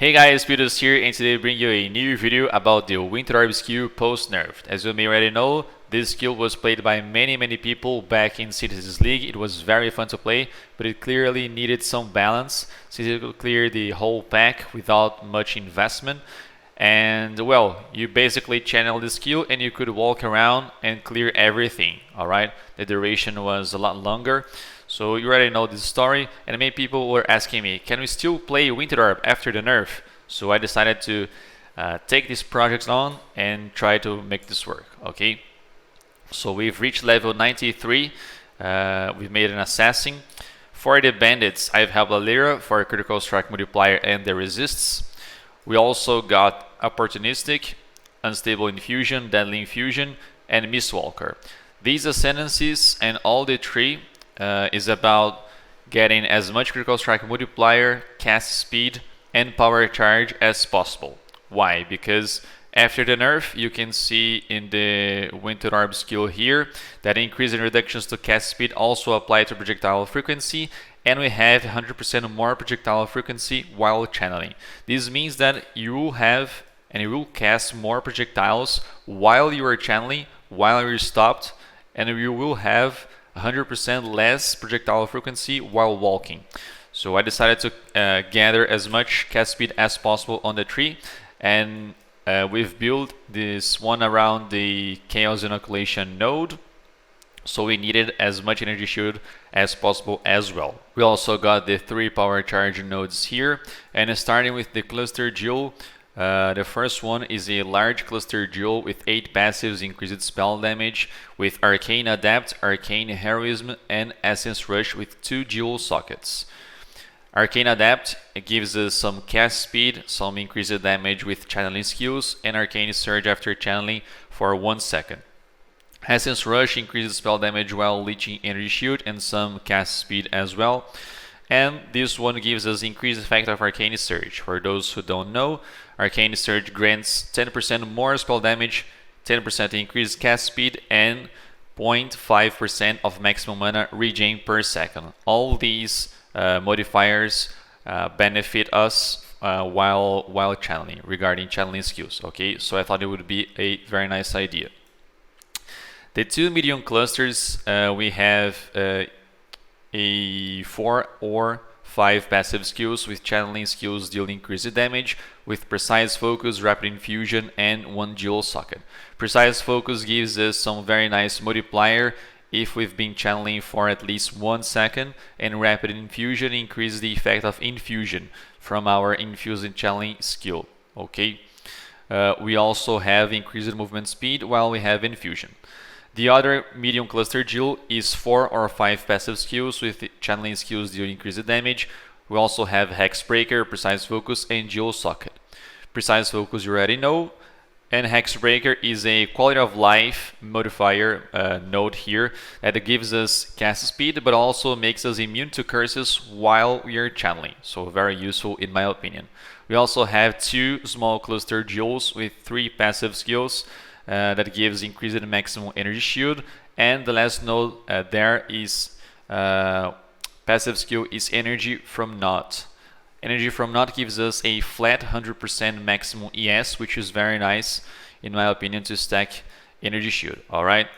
Hey guys, Speedoz here, and today I bring you a new video about the Orb Post Nerf. As you may already know, this skill was played by many people back in Citizens League. It was very fun to play, but it clearly needed some balance since it could clear the whole pack without much investment. And well, you basically channel the skill and you could walk around and clear everything, alright? The duration was a lot longer. So you already know this story, and many people were asking me, can we still play Orb after the nerf? So I decided to take this project on and try to make this work, okay? So we've reached level 93, we've made an assassin. For the bandits, I've helped Delirium for critical strike multiplier and the resists. We also got opportunistic, unstable infusion, deadly infusion, and Mistwalker. These ascendancies and all the three is about getting as much critical strike multiplier, cast speed, and power charge as possible. Why? Because after the nerf, you can see in the Orb skill here that increase in reductions to cast speed also apply to projectile frequency, and we have 100% more projectile frequency while channeling. This means that you will have and you will cast more projectiles while you are channeling, while you're stopped, and you will have 100% less projectile frequency while walking. So I decided to gather as much cast speed as possible on the tree, and we've built this one around the Chaos Inoculation node, so we needed as much energy shield as possible as well. We also got the 3 power charge nodes here, and starting with the cluster jewel. The first one is a large cluster jewel with 8 passives, increased spell damage, with Arcane Adapt, Arcane Heroism, and Essence Rush with 2 jewel sockets. Arcane Adapt gives us some cast speed, some increased damage with channeling skills, and Arcane Surge after channeling for 1 second. Essence Rush increases spell damage while leeching energy shield and some cast speed as well. And this one gives us increased effect of Arcane Surge. For those who don't know, Arcane Surge grants 10% more spell damage, 10% increased cast speed, and 0.5% of maximum mana regen per second. All these modifiers benefit us while channeling, regarding channeling skills. Okay, so I thought it would be a very nice idea. The 2 medium clusters, we have a 4 or 5 passive skills with channeling skills deal increased damage with precise focus, rapid infusion, and 1 dual socket. Precise focus gives us some very nice multiplier if we've been channeling for at least 1 second, and rapid infusion increases the effect of infusion from our infusing channeling skill. Okay. We also have increased movement speed while we have infusion. The other medium cluster jewel is 4 or 5 passive skills with channeling skills deal increased damage. We also have Hexbreaker, Precise Focus, and Dual Socket. Precise Focus you already know, and Hexbreaker is a quality of life modifier node here that gives us cast speed but also makes us immune to curses while we are channeling, so very useful in my opinion. We also have 2 small cluster jewels with 3 passive skills that gives increased maximum energy shield, and the last node there is passive skill is Energy from Naught. Energy from Naught gives us a flat 100% maximum ES, which is very nice in my opinion to stack energy shield. Alright,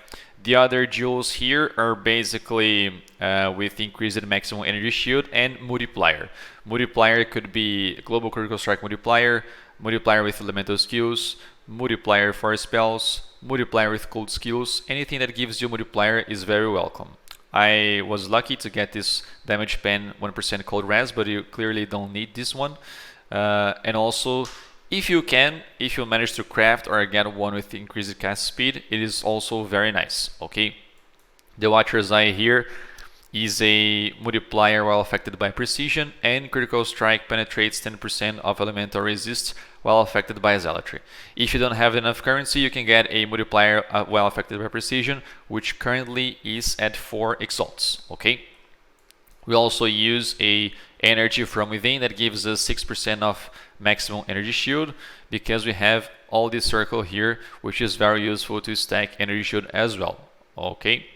the other jewels here are basically with increased maximum energy shield and multiplier. Multiplier could be global critical strike multiplier, multiplier with elemental skills, multiplier for spells, multiplier with cold skills. Anything that gives you multiplier is very welcome. I was lucky to get this damage pen 1% cold res, but you clearly don't need this one. And also, if you manage to craft or get one with increased cast speed, it is also very nice. Okay, the Watcher's Eye here is a multiplier while affected by precision, and critical strike penetrates 10% of elemental resist while affected by zealotry. If you don't have enough currency, you can get a multiplier while affected by precision, which currently is at 4 exalts. Okay. We also use a energy from within that gives us 6% of maximum energy shield, because we have all this circle here, which is very useful to stack energy shield as well. Okay.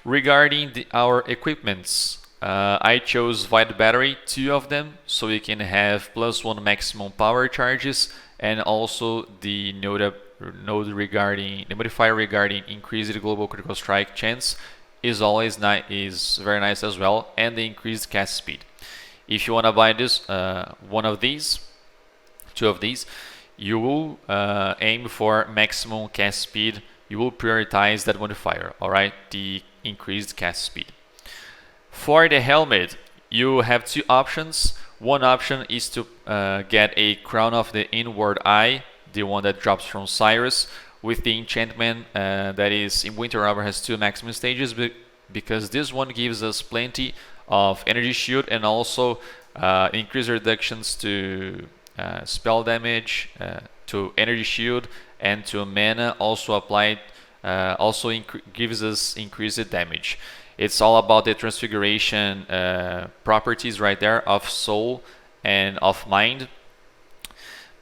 Regarding our equipments, I chose Void Battery, 2 of them, so you can have +1 maximum power charges, and also the node regarding the modifier regarding increased global critical strike chance is is very nice as well, and the increased cast speed. If you want to buy this one of these, 2 of these, you will aim for maximum cast speed. You will prioritize that modifier, alright, the increased cast speed. For the helmet, you have 2 options. One option is to get a Crown of the Inward Eye, the one that drops from Sirus, with the enchantment that is in Winter Arbor has 2 maximum stages, because this one gives us plenty of energy shield and also increased reductions to spell damage, to energy shield, and to mana. Also applied, gives us increased damage. It's all about the transfiguration properties right there of soul and of mind.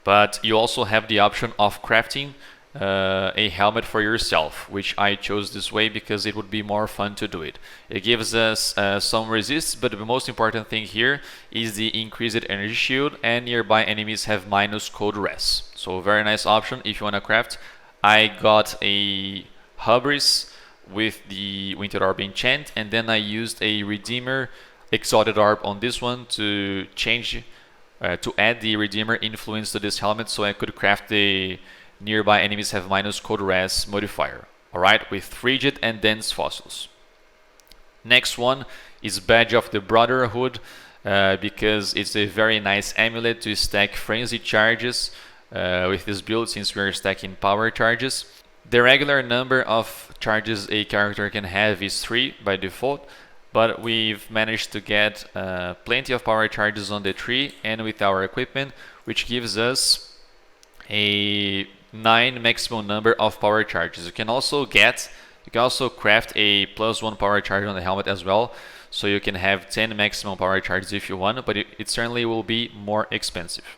But you also have the option of crafting a helmet for yourself, which I chose this way because it would be more fun to do it. It gives us some resist, but the most important thing here is the increased energy shield, and nearby enemies have minus cold rest. So very nice option if you want to craft. I got a Hubris with the Winter Orb enchant, and then I used a Redeemer Exalted Orb on this one to change, to add the Redeemer influence to this helmet, so I could craft the nearby enemies have minus cold res modifier. Alright, with Frigid and Dense Fossils. Next one is Badge of the Brotherhood, because it's a very nice amulet to stack frenzy charges with this build, since we are stacking power charges. The regular number of charges a character can have is 3 by default, but we've managed to get plenty of power charges on the tree and with our equipment, which gives us a 9 maximum number of power charges. You can also craft a +1 power charge on the helmet as well, so you can have 10 maximum power charges if you want, but it certainly will be more expensive.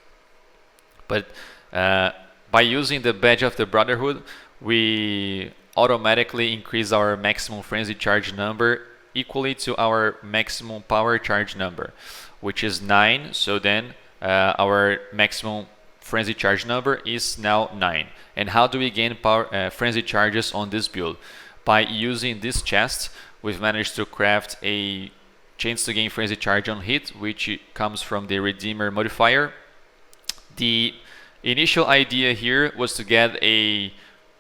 But by using the Badge of the Brotherhood, we automatically increase our maximum frenzy charge number equally to our maximum power charge number, which is 9. So then our maximum frenzy charge number is now 9. And how do we gain frenzy charges on this build? By using this chest, we've managed to craft a chance to gain frenzy charge on hit, which comes from the Redeemer modifier. The initial idea here was to get a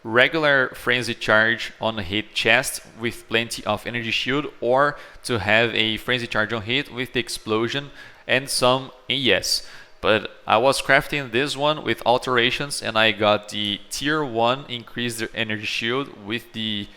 regular frenzy charge on hit chest with plenty of energy shield, or to have a frenzy charge on hit with the explosion and some ES. But I was crafting this one with alterations, and I got the tier 1 increased energy shield with the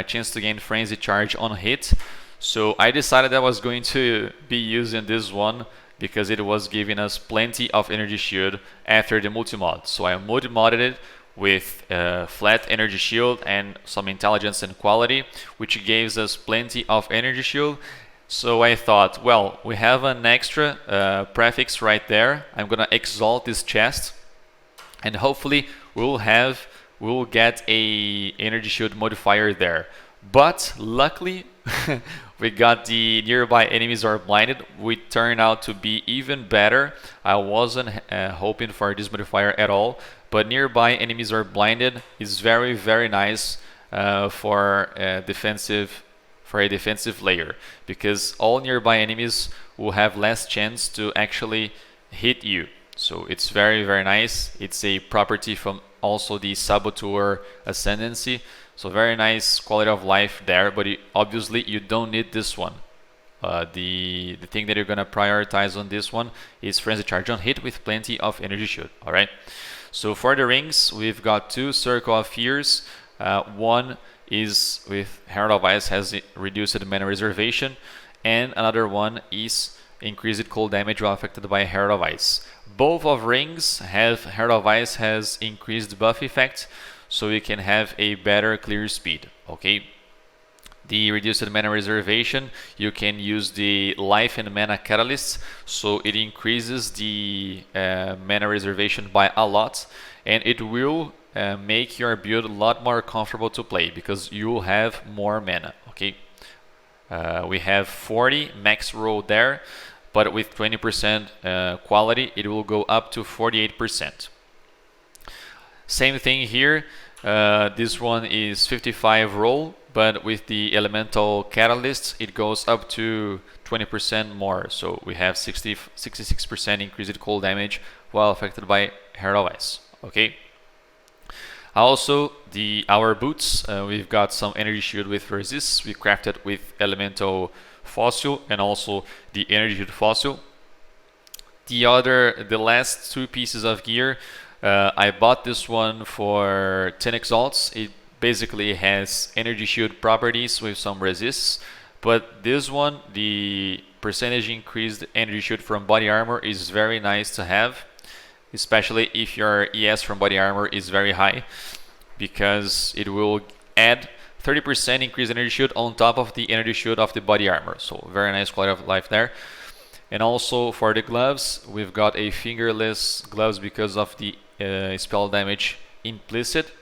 chance to gain frenzy charge on hit. So I decided I was going to be using this one because it was giving us plenty of energy shield after the multi-mod. So I multi-modded it with flat energy shield and some intelligence and quality, which gives us plenty of energy shield. So I thought, well, we have an extra prefix right there. I'm gonna exalt this chest, and hopefully we'll get a energy shield modifier there. But luckily, we got the nearby enemies are blinded, which turned out to be even better. I wasn't hoping for this modifier at all, but nearby enemies are blinded is very, very nice for a defensive layer, because all nearby enemies will have less chance to actually hit you. So it's very, very nice. It's a property from also the Saboteur Ascendancy. So very nice quality of life there, but obviously you don't need this one. The thing that you're gonna prioritize on this one is frenzy charge on hit with plenty of energy shield. All right. So for the rings, we've got 2 Circle of Fears. One is with Herald of Ice, has reduced mana reservation, and another one is increased cold damage while affected by Herald of Ice. Both of rings have Herald of Ice has increased buff effect, so you can have a better clear speed. Okay. The reduced mana reservation, you can use the life and mana catalyst, so it increases the mana reservation by a lot, and it will make your build a lot more comfortable to play because you will have more mana. Okay. We have 40 max roll there, but with 20% quality, it will go up to 48%. Same thing here. This one is 55 roll, but with the elemental catalyst, it goes up to 20% more. So we have 66% increased cold damage while affected by Heart of Ice. Okay. Also, our boots, we've got some energy shield with resist. We crafted with elemental fossil and also the energy shield fossil. The last two pieces of gear, I bought this one for 10 exalts. It basically has energy shield properties with some resists, but this one, the percentage increased energy shield from body armor is very nice to have, especially if your ES from body armor is very high, because it will add 30% increased energy shield on top of the energy shield of the body armor. So very nice quality of life there. And also for the gloves, we've got a fingerless gloves because of the spell damage implicit,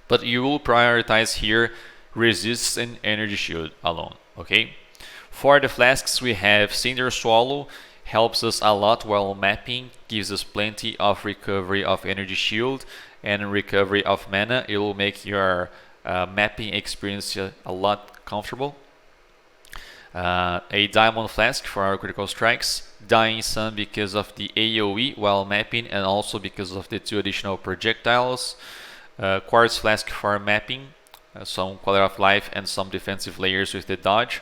but you will prioritize here resist and energy shield alone. Okay. For the flasks, we have Cinder Swallow, helps us a lot while mapping, gives us plenty of recovery of energy shield and recovery of mana. It will make your mapping experience a lot comfortable. A Diamond Flask for our critical strikes, Dying Sun because of the AoE while mapping and also because of the 2 additional projectiles. Quartz Flask for mapping, some quality of life and some defensive layers with the dodge.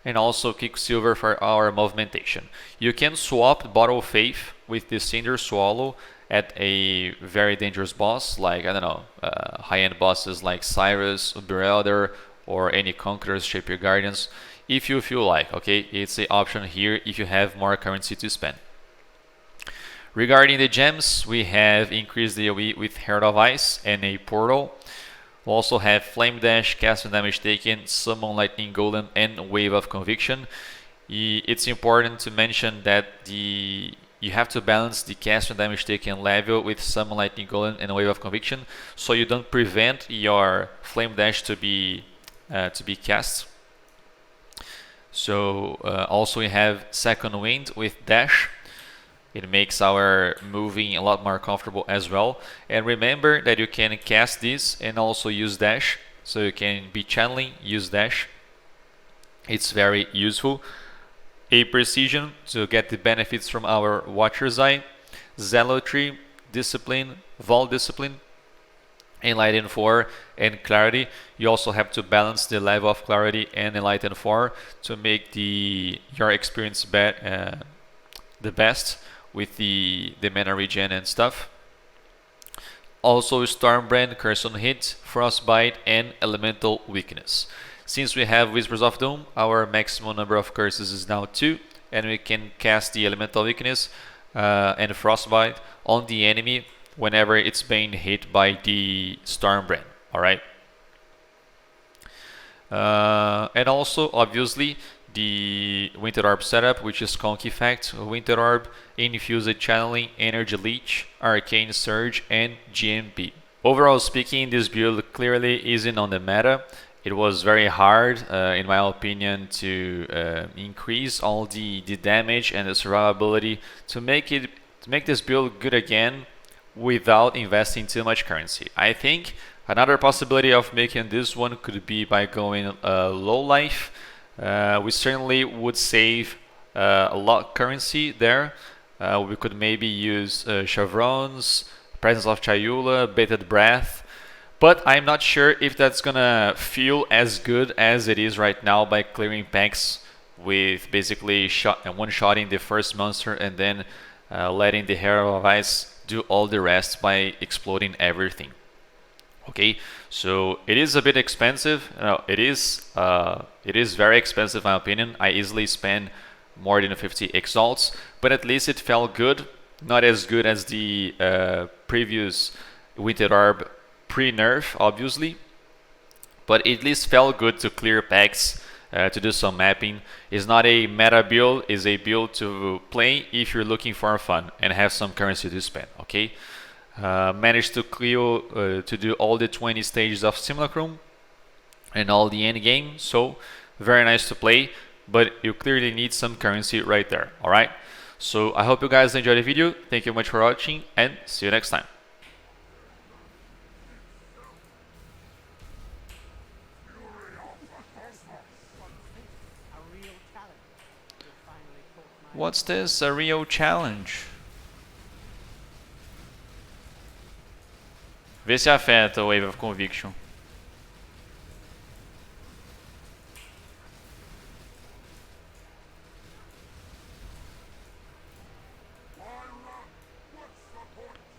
And also Quicksilver for our movementation. You can swap Bottle of Faith with the Cinder Swallow at a very dangerous boss, like, I don't know, high-end bosses like Sirus, Elder, or any Conquerors, Shape Your Guardians, if you feel like. Okay, it's an option here if you have more currency to spend. Regarding the gems, we have increased the AoE with Heart of Ice and a portal. We also have Flame Dash, Cast and Damage Taken, Summon Lightning Golem, and Wave of Conviction. It's important to mention that you have to balance the Cast and Damage Taken level with Summon Lightning Golem and Wave of Conviction, so you don't prevent your Flame Dash to be cast. So also we have Second Wind with Dash. It makes our moving a lot more comfortable as well. And remember that you can cast this and also use dash. So you can be channeling, use dash. It's very useful. A Precision to get the benefits from our Watcher's Eye. Zealotry, Discipline, Vault Discipline, Enlighten 4, and Clarity. You also have to balance the level of Clarity and Enlighten 4 to make your experience the best with the mana regen and stuff. Also Stormbrand, Curse on Hit, Frostbite, and Elemental Weakness. Since we have Whispers of Doom, our maximum number of curses is now 2, and we can cast the Elemental Weakness and Frostbite on the enemy whenever it's being hit by the Stormbrand. Alright? And also, obviously, the Winter Orb setup, which is Conk Effect, Winter Orb, Infused Channeling, Energy Leech, Arcane Surge, and GMP. Overall speaking, this build clearly isn't on the meta. It was very hard, in my opinion, to increase all the damage and the survivability to make this build good again without investing too much currency. I think another possibility of making this one could be by going low life. We certainly would save a lot currency there. We could maybe use chevrons, Presence of Chayula, Bated Breath, but I'm not sure if that's gonna feel as good as it is right now by clearing packs with basically one-shotting the first monster and then letting the Heart of Ice do all the rest by exploding everything. Okay, so it is a bit expensive. It is very expensive in my opinion. I easily spend more than 50 exalts, but at least it felt good. Not as good as the previous Winter Orb pre-nerf, obviously, but it at least felt good to clear packs, to do some mapping. It's not a meta build, it's a build to play if you're looking for fun and have some currency to spend. Okay. Managed to clear to do all the 20 stages of Simulacrum and all the endgame, so very nice to play, but you clearly need some currency right there, alright? So I hope you guys enjoyed the video, thank you much for watching, and see you next time. What's this? A real challenge? Vê se afeta o Wave of Conviction.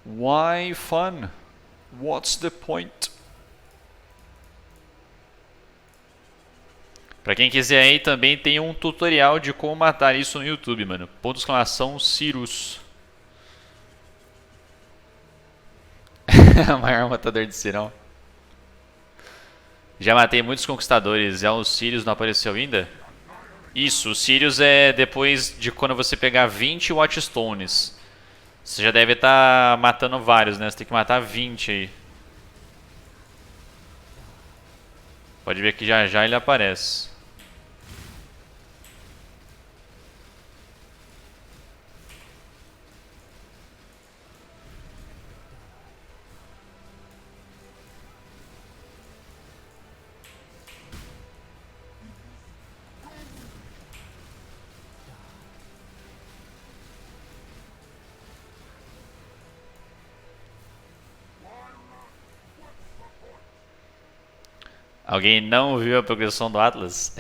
Why fun? What's the point? Pra quem quiser aí, também tem um tutorial de como matar isso no YouTube, mano. Ponto de exclamação Sirus. Maior matador de Sirão. Já matei muitos conquistadores. É o Sirius, não apareceu ainda? Isso, o Sirius é depois de quando você pegar 20 Watchstones. Você já deve estar matando vários, né? Você tem que matar 20 aí. Pode ver que já já ele aparece. Alguém não viu a progressão do Atlas?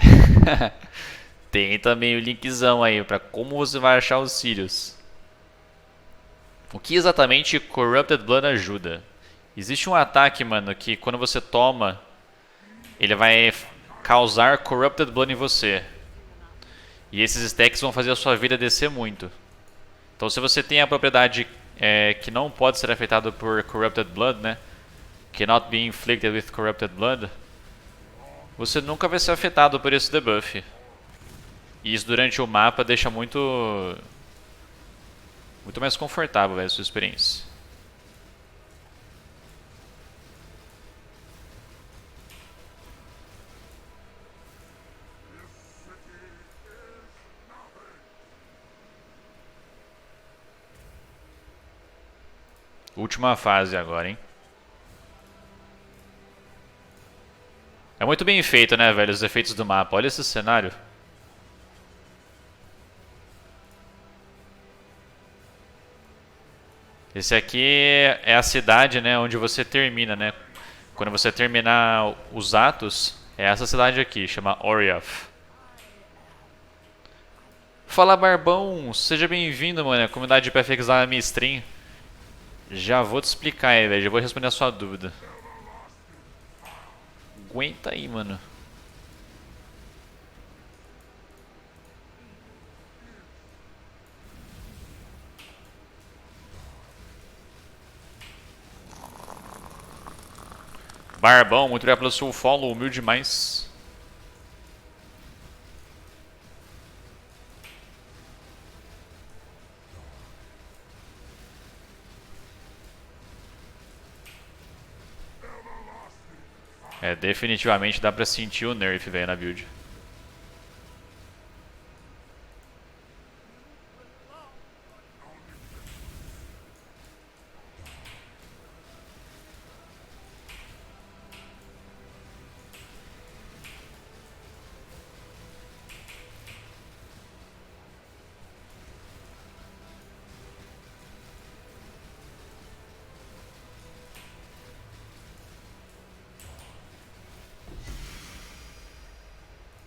Tem também o linkzão aí pra como você vai achar os Sirius. O que exatamente Corrupted Blood ajuda? Existe um ataque, mano, que quando você toma, ele vai causar Corrupted Blood em você. E esses stacks vão fazer a sua vida descer muito. Então se você tem a propriedade que não pode ser afetada por Corrupted Blood, né? Cannot be inflicted with Corrupted Blood. Você nunca vai ser afetado por esse debuff. E isso durante o mapa deixa muito mais confortável a sua experiência. Última fase agora, hein? É muito bem feito, né, velho, os efeitos do mapa. Olha esse cenário. Esse aqui é a cidade, né, onde você termina, né? Quando você terminar os atos, é essa cidade aqui, chama Orioth. Fala, Barbão! Seja bem-vindo, mano, à comunidade de PFX lá na minha stream. Já vou te explicar aí, velho, já vou responder a sua dúvida. Aguenta aí, mano. Barbão, muito obrigado pelo seu follow, humilde demais. É, definitivamente dá pra sentir o nerf, velho, na build.